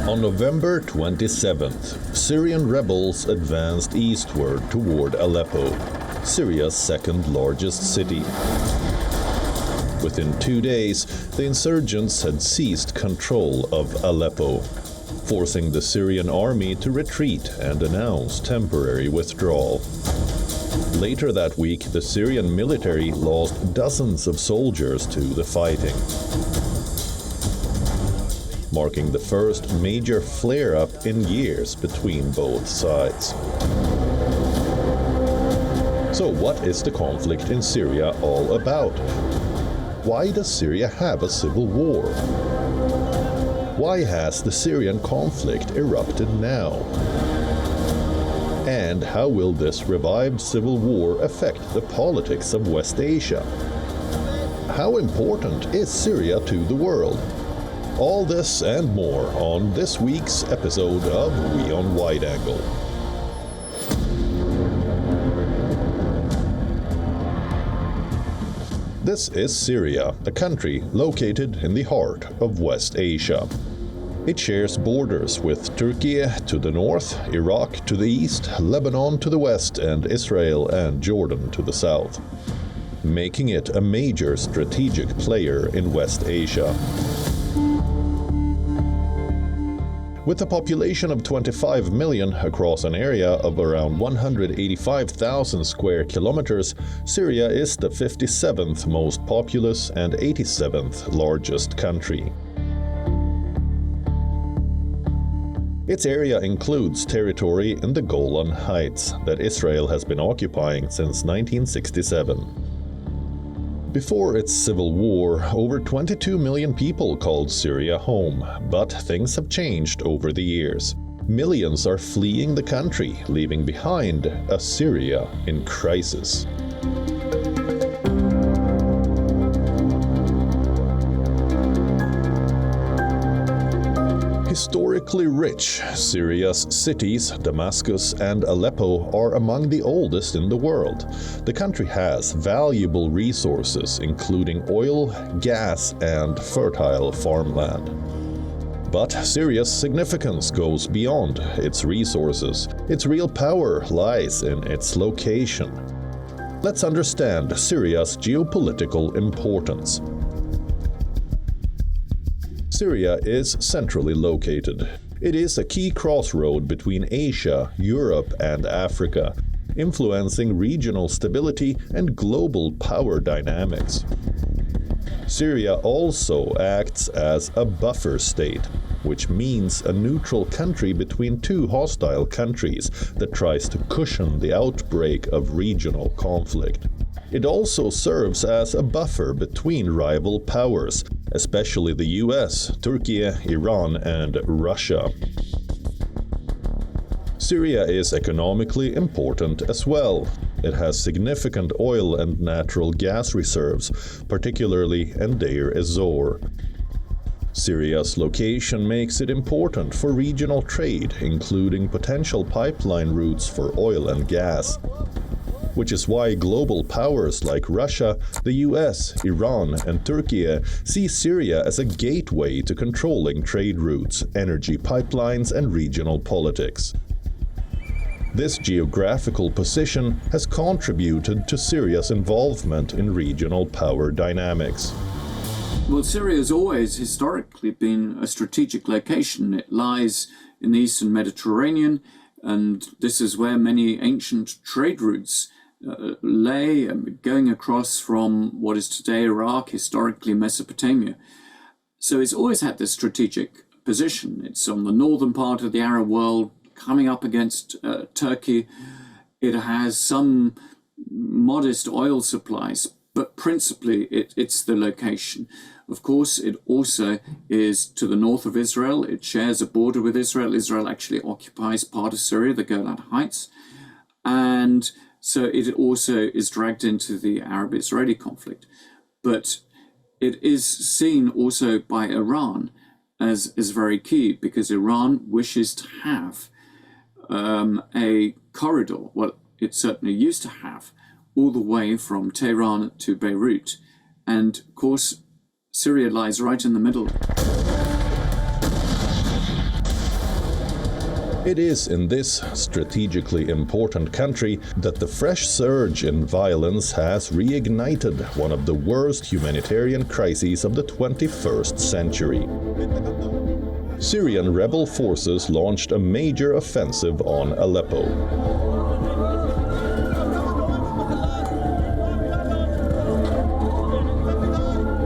On November 27th, Syrian rebels advanced eastward toward Aleppo, Syria's second largest city. Within 2 days, the insurgents had seized control of Aleppo, forcing the Syrian army to retreat and announce temporary withdrawal. Later that week, the Syrian military lost dozens of soldiers to the fighting, marking the first major flare-up in years between both sides. So what is the conflict in Syria all about? Why does Syria have a civil war? Why has the Syrian conflict erupted now? And how will this revived civil war affect the politics of West Asia? How important is Syria to the world? All this and more on this week's episode of WION Wideangle. This is Syria, a country located in the heart of West Asia. It shares borders with Turkey to the north, Iraq to the east, Lebanon to the west, and Israel and Jordan to the south, making it a major strategic player in West Asia. With a population of 25 million across an area of around 185,000 square kilometers, Syria is the 57th most populous and 87th largest country. Its area includes territory in the Golan Heights that Israel has been occupying since 1967. Before its civil war, over 22 million people called Syria home, but things have changed over the years. Millions are fleeing the country, leaving behind a Syria in crisis. Historically rich, Syria's cities, Damascus and Aleppo, are among the oldest in the world. The country has valuable resources, including oil, gas, and fertile farmland. But Syria's significance goes beyond its resources. Its real power lies in its location. Let's understand Syria's geopolitical importance. Syria is centrally located. It is a key crossroad between Asia, Europe, and Africa, influencing regional stability and global power dynamics. Syria also acts as a buffer state, which means a neutral country between two hostile countries that tries to cushion the outbreak of regional conflict. It also serves as a buffer between rival powers, especially the US, Turkey, Iran, and Russia. Syria is economically important as well. It has significant oil and natural gas reserves, particularly in Deir ez-Zor. Syria's location makes it important for regional trade, including potential pipeline routes for oil and gas, which is why global powers like Russia, the US, Iran, and Turkey see Syria as a gateway to controlling trade routes, energy pipelines, and regional politics. This geographical position has contributed to Syria's involvement in regional power dynamics. Well, Syria has always historically been a strategic location. It lies in the eastern Mediterranean, and this is where many ancient trade routes lay, going across from what is today Iraq, historically Mesopotamia. So it's always had this strategic position. It's on the northern part of the Arab world, coming up against Turkey. It has some modest oil supplies, but principally it's the location. Of course, it also is to the north of Israel. It shares a border with Israel. Israel actually occupies part of Syria, the Golan Heights. And so it also is dragged into the Arab-Israeli conflict. But it is seen also by Iran as very key, because Iran wishes to have a corridor, well, it certainly used to have, all the way from Tehran to Beirut. And of course, Syria lies right in the middle. It is in this strategically important country that the fresh surge in violence has reignited one of the worst humanitarian crises of the 21st century. Syrian rebel forces launched a major offensive on Aleppo.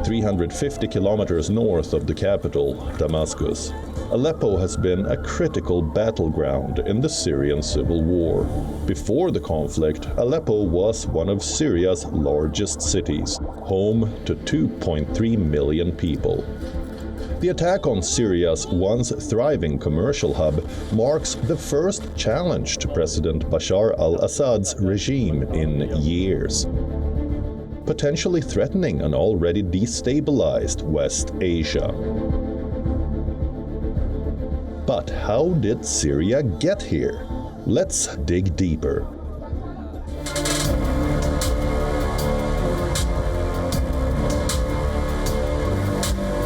350 kilometers north of the capital, Damascus, Aleppo has been a critical battleground in the Syrian Civil War. Before the conflict, Aleppo was one of Syria's largest cities, home to 2.3 million people. The attack on Syria's once thriving commercial hub marks the first challenge to President Bashar al-Assad's regime in years, potentially threatening an already destabilized West Asia. But how did Syria get here? Let's dig deeper.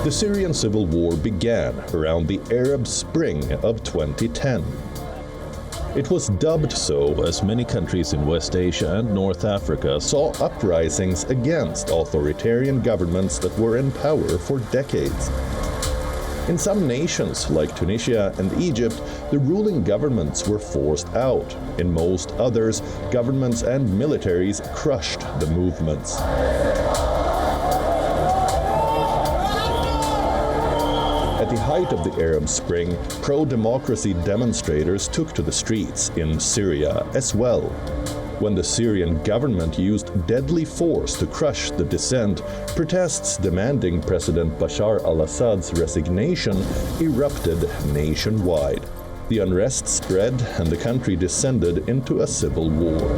The Syrian Civil War began around the Arab Spring of 2010. It was dubbed so as many countries in West Asia and North Africa saw uprisings against authoritarian governments that were in power for decades. In some nations, like Tunisia and Egypt, the ruling governments were forced out. In most others, governments and militaries crushed the movements. At the height of the Arab Spring, pro-democracy demonstrators took to the streets in Syria as well. When the Syrian government used deadly force to crush the dissent, protests demanding President Bashar al-Assad's resignation erupted nationwide. The unrest spread and the country descended into a civil war.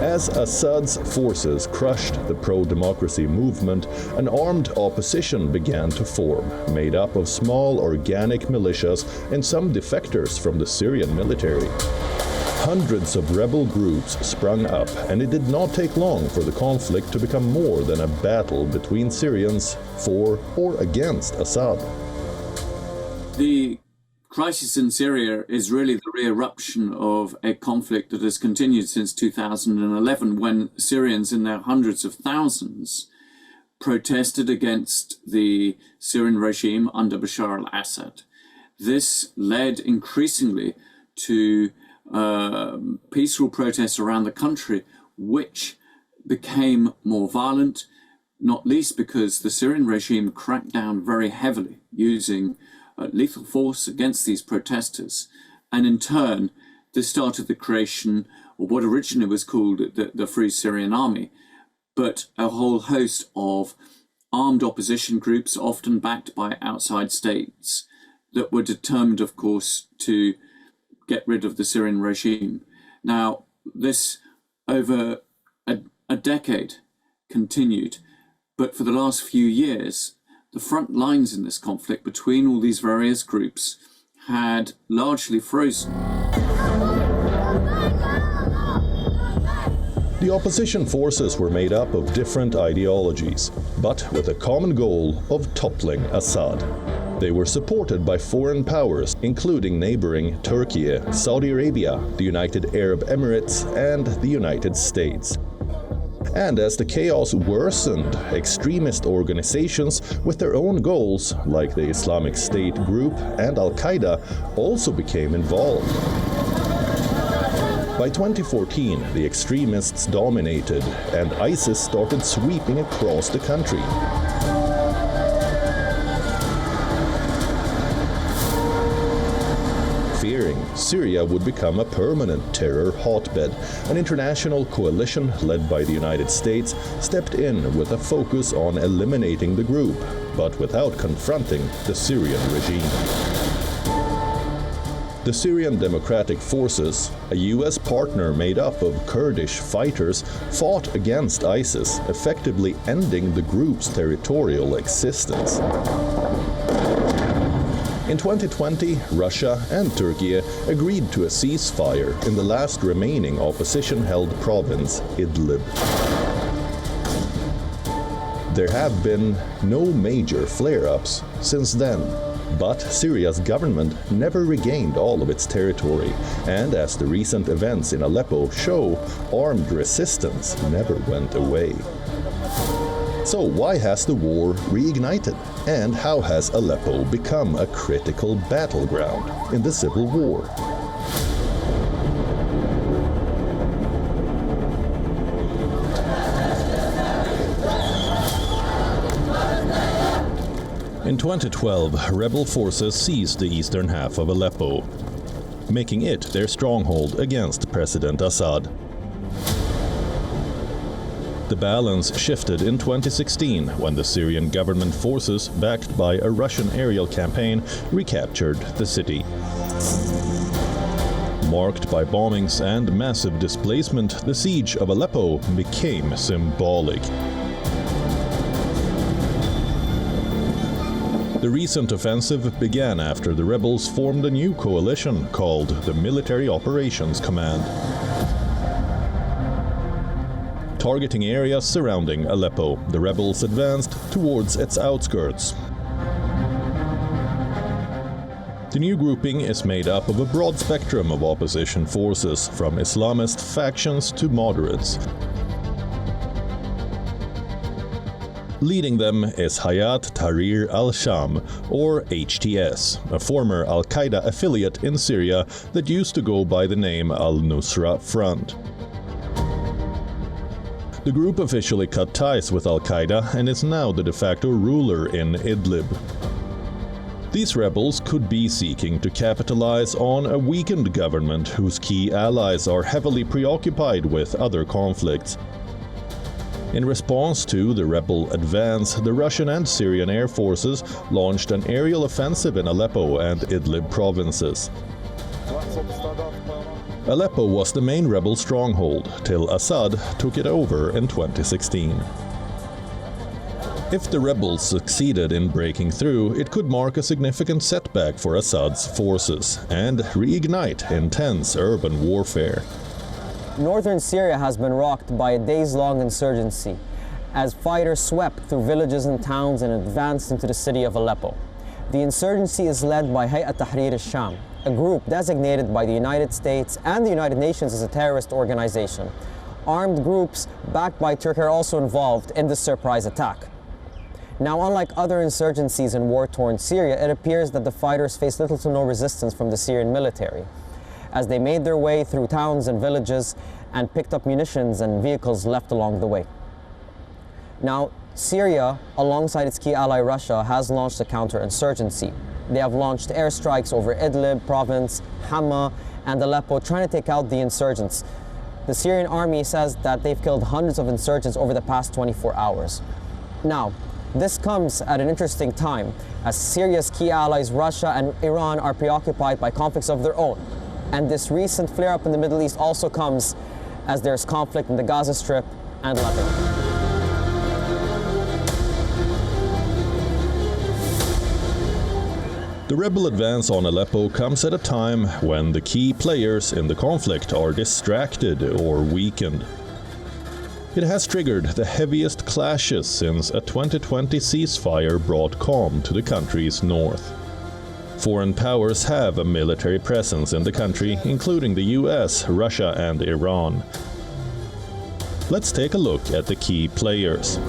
As Assad's forces crushed the pro-democracy movement, an armed opposition began to form, made up of small organic militias and some defectors from the Syrian military. Hundreds of rebel groups sprung up, and it did not take long for the conflict to become more than a battle between Syrians for or against Assad. The crisis in Syria is really the re-eruption of a conflict that has continued since 2011, when Syrians in their hundreds of thousands protested against the Syrian regime under Bashar al-Assad. This led increasingly to peaceful protests around the country, which became more violent, not least because the Syrian regime cracked down very heavily, using lethal force against these protesters. And in turn, this started the creation of what originally was called the Free Syrian Army, but a whole host of armed opposition groups, often backed by outside states, that were determined, of course, to get rid of the Syrian regime. Now, this over a decade continued, but for the last few years, the front lines in this conflict between all these various groups had largely frozen. The opposition forces were made up of different ideologies, but with a common goal of toppling Assad. They were supported by foreign powers, including neighboring Turkey, Saudi Arabia, the United Arab Emirates, and the United States. And as the chaos worsened, extremist organizations with their own goals, like the Islamic State group and Al-Qaeda, also became involved. By 2014, the extremists dominated, and ISIS started sweeping across the country. Fearing Syria would become a permanent terror hotbed. An international coalition led by the United States stepped in with a focus on eliminating the group, but without confronting the Syrian regime. The Syrian Democratic Forces, a US partner made up of Kurdish fighters, fought against ISIS, effectively ending the group's territorial existence. In 2020, Russia and Turkey agreed to a ceasefire in the last remaining opposition-held province, Idlib. There have been no major flare-ups since then, but Syria's government never regained all of its territory, and as the recent events in Aleppo show, armed resistance never went away. So why has the war reignited? And how has Aleppo become a critical battleground in the civil war? In 2012, rebel forces seized the eastern half of Aleppo, making it their stronghold against President Assad. The balance shifted in 2016 when the Syrian government forces, backed by a Russian aerial campaign, recaptured the city. Marked by bombings and massive displacement, the siege of Aleppo became symbolic. The recent offensive began after the rebels formed a new coalition called the Military Operations Command, targeting areas surrounding Aleppo. The rebels advanced towards its outskirts. The new grouping is made up of a broad spectrum of opposition forces, from Islamist factions to moderates. Leading them is Hayat Tahrir al-Sham, or HTS, a former al-Qaeda affiliate in Syria that used to go by the name al-Nusra Front. The group officially cut ties with al-Qaeda and is now the de facto ruler in Idlib. These rebels could be seeking to capitalize on a weakened government whose key allies are heavily preoccupied with other conflicts. In response to the rebel advance, the Russian and Syrian air forces launched an aerial offensive in Aleppo and Idlib provinces. Aleppo was the main rebel stronghold, till Assad took it over in 2016. If the rebels succeeded in breaking through, it could mark a significant setback for Assad's forces and reignite intense urban warfare. Northern Syria has been rocked by a days-long insurgency as fighters swept through villages and towns and advanced into the city of Aleppo. The insurgency is led by Hayat Tahrir al-Sham, a group designated by the United States and the United Nations as a terrorist organization. Armed groups backed by Turkey are also involved in this surprise attack. Now, unlike other insurgencies in war-torn Syria, it appears that the fighters face little to no resistance from the Syrian military, as they made their way through towns and villages and picked up munitions and vehicles left along the way. Now, Syria, alongside its key ally Russia, has launched a counterinsurgency. They have launched airstrikes over Idlib province, Hama, and Aleppo, trying to take out the insurgents. The Syrian army says that they've killed hundreds of insurgents over the past 24 hours. Now, this comes at an interesting time, as Syria's key allies Russia and Iran are preoccupied by conflicts of their own. And this recent flare-up in the Middle East also comes as there's conflict in the Gaza Strip and Lebanon. The rebel advance on Aleppo comes at a time when the key players in the conflict are distracted or weakened. It has triggered the heaviest clashes since a 2020 ceasefire brought calm to the country's north. Foreign powers have a military presence in the country, including the US, Russia, and Iran. Let's take a look at the key players.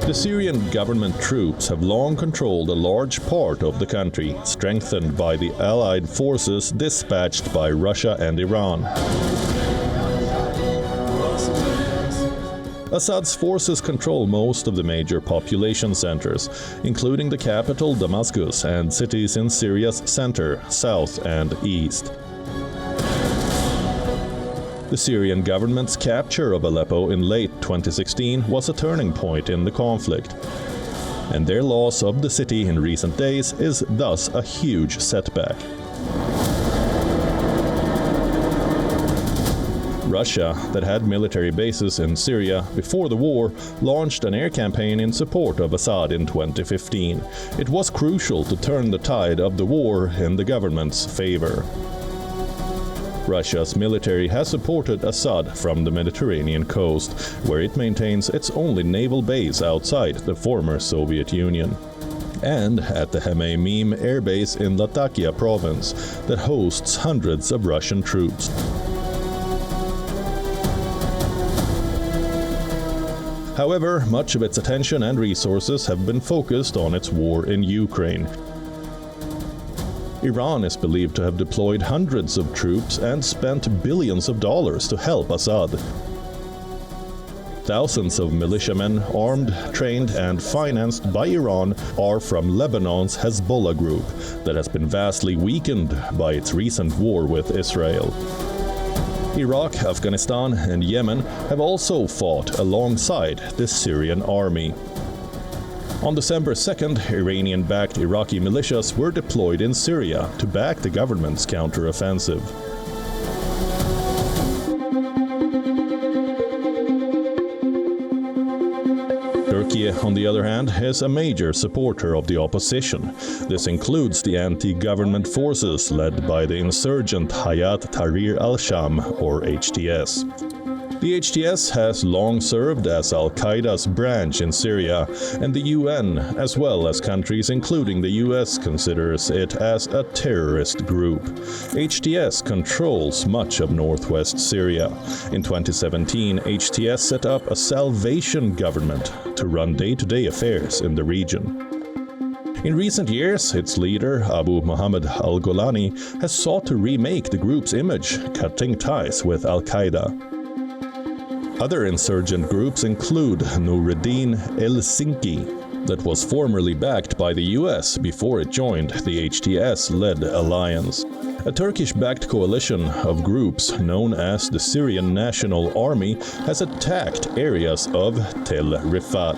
The Syrian government troops have long controlled a large part of the country, strengthened by the allied forces dispatched by Russia and Iran. Assad's forces control most of the major population centers, including the capital Damascus and cities in Syria's center, south and east. The Syrian government's capture of Aleppo in late 2016 was a turning point in the conflict, and their loss of the city in recent days is thus a huge setback. Russia, that had military bases in Syria before the war, launched an air campaign in support of Assad in 2015. It was crucial to turn the tide of the war in the government's favor. Russia's military has supported Assad from the Mediterranean coast, where it maintains its only naval base outside the former Soviet Union, and at the Hmeimim air base in Latakia province that hosts hundreds of Russian troops. However, much of its attention and resources have been focused on its war in Ukraine. Iran is believed to have deployed hundreds of troops and spent billions of dollars to help Assad. Thousands of militiamen, armed, trained and financed by Iran, are from Lebanon's Hezbollah group that has been vastly weakened by its recent war with Israel. Iraq, Afghanistan and Yemen have also fought alongside the Syrian army. On December 2nd, Iranian-backed Iraqi militias were deployed in Syria to back the government's counteroffensive. Turkey, on the other hand, is a major supporter of the opposition. This includes the anti-government forces led by the insurgent Hayat Tahrir al-Sham, or HTS. The HTS has long served as al-Qaeda's branch in Syria, and the UN, as well as countries including the US, considers it as a terrorist group. HTS controls much of northwest Syria. In 2017, HTS set up a salvation government to run day-to-day affairs in the region. In recent years, its leader, Abu Muhammad al-Golani, has sought to remake the group's image, cutting ties with al-Qaeda. Other insurgent groups include Nuruddin el-Sinki, that was formerly backed by the US before it joined the HTS-led alliance. A Turkish-backed coalition of groups known as the Syrian National Army has attacked areas of Tel Rifat.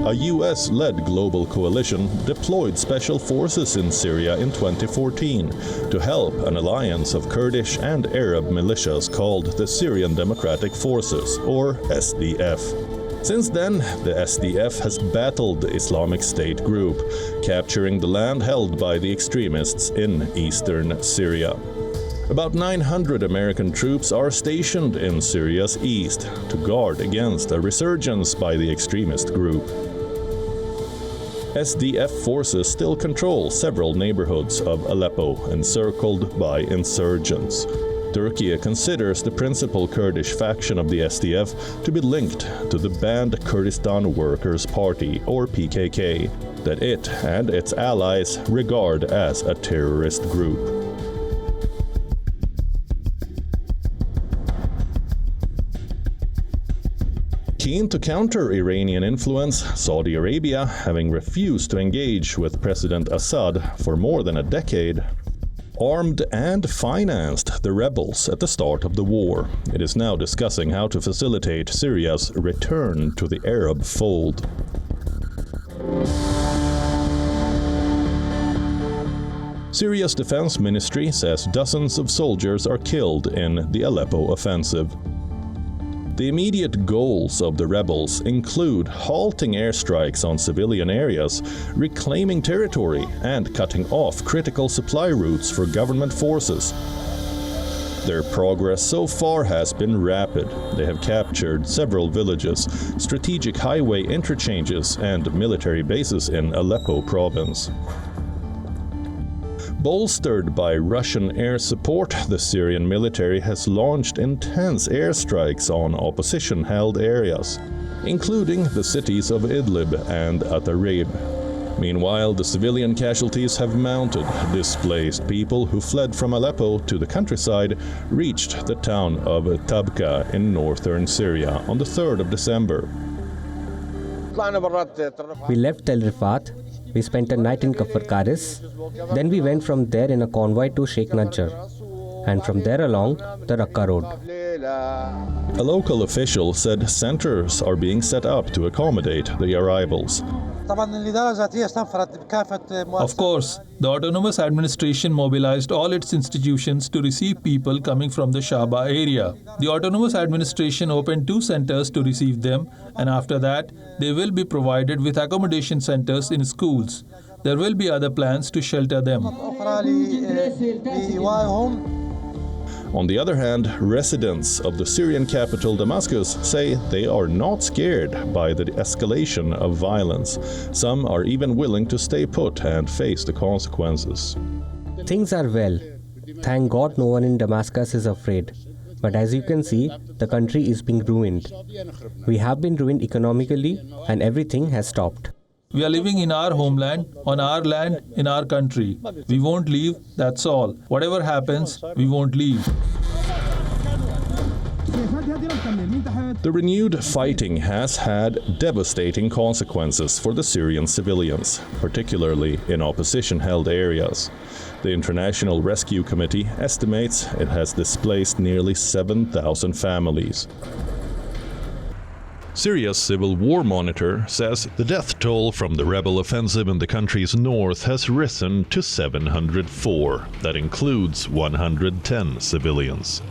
A US-led global coalition deployed special forces in Syria in 2014 to help an alliance of Kurdish and Arab militias called the Syrian Democratic Forces, or SDF. Since then, the SDF has battled the Islamic State group, capturing the land held by the extremists in eastern Syria. About 900 American troops are stationed in Syria's east to guard against a resurgence by the extremist group. SDF forces still control several neighborhoods of Aleppo encircled by insurgents. Turkey considers the principal Kurdish faction of the SDF to be linked to the banned Kurdistan Workers' Party, or PKK, that it and its allies regard as a terrorist group. Keen to counter Iranian influence, Saudi Arabia, having refused to engage with President Assad for more than a decade, armed and financed the rebels at the start of the war. It is now discussing how to facilitate Syria's return to the Arab fold. Syria's defense ministry says dozens of soldiers are killed in the Aleppo offensive. The immediate goals of the rebels include halting airstrikes on civilian areas, reclaiming territory, and cutting off critical supply routes for government forces. Their progress so far has been rapid. They have captured several villages, strategic highway interchanges, and military bases in Aleppo province. Bolstered by Russian air support, the Syrian military has launched intense airstrikes on opposition-held areas, including the cities of Idlib and Idlib. Meanwhile, the civilian casualties have mounted. Displaced people who fled from Aleppo to the countryside reached the town of Tabqa in northern Syria on the 3rd of December. We left Tel Rifat. We spent a night in Kafr Karis. Then we went from there in a convoy to Sheikh Najjar, and from there along the Raqqa road. A local official said centers are being set up to accommodate the arrivals. Of course, the autonomous administration mobilized all its institutions to receive people coming from the Shaba area. The autonomous administration opened 2 centers to receive them, and after that, they will be provided with accommodation centers in schools. There will be other plans to shelter them. On the other hand, residents of the Syrian capital Damascus say they are not scared by the escalation of violence. Some are even willing to stay put and face the consequences. Things are well. Thank God no one in Damascus is afraid. But as you can see, the country is being ruined. We have been ruined economically and everything has stopped. We are living in our homeland, on our land, in our country. We won't leave, that's all. Whatever happens, we won't leave. The renewed fighting has had devastating consequences for the Syrian civilians, particularly in opposition-held areas. The International Rescue Committee estimates it has displaced nearly 7,000 families. Syria's Civil War Monitor says the death toll from the rebel offensive in the country's north has risen to 704. That includes 110 civilians.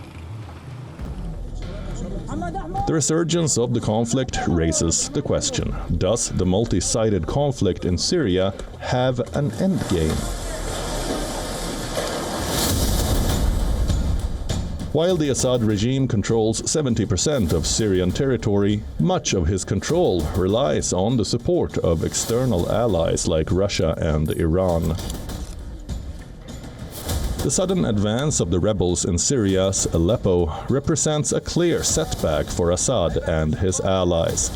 The resurgence of the conflict raises the question: does the multi-sided conflict in Syria have an endgame? While the Assad regime controls 70% of Syrian territory, much of his control relies on the support of external allies like Russia and Iran. The sudden advance of the rebels in Syria's Aleppo represents a clear setback for Assad and his allies.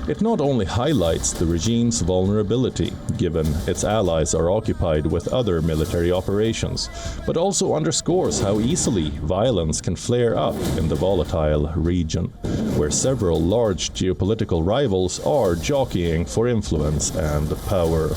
It not only highlights the regime's vulnerability, given its allies are occupied with other military operations, but also underscores how easily violence can flare up in the volatile region, where several large geopolitical rivals are jockeying for influence and power.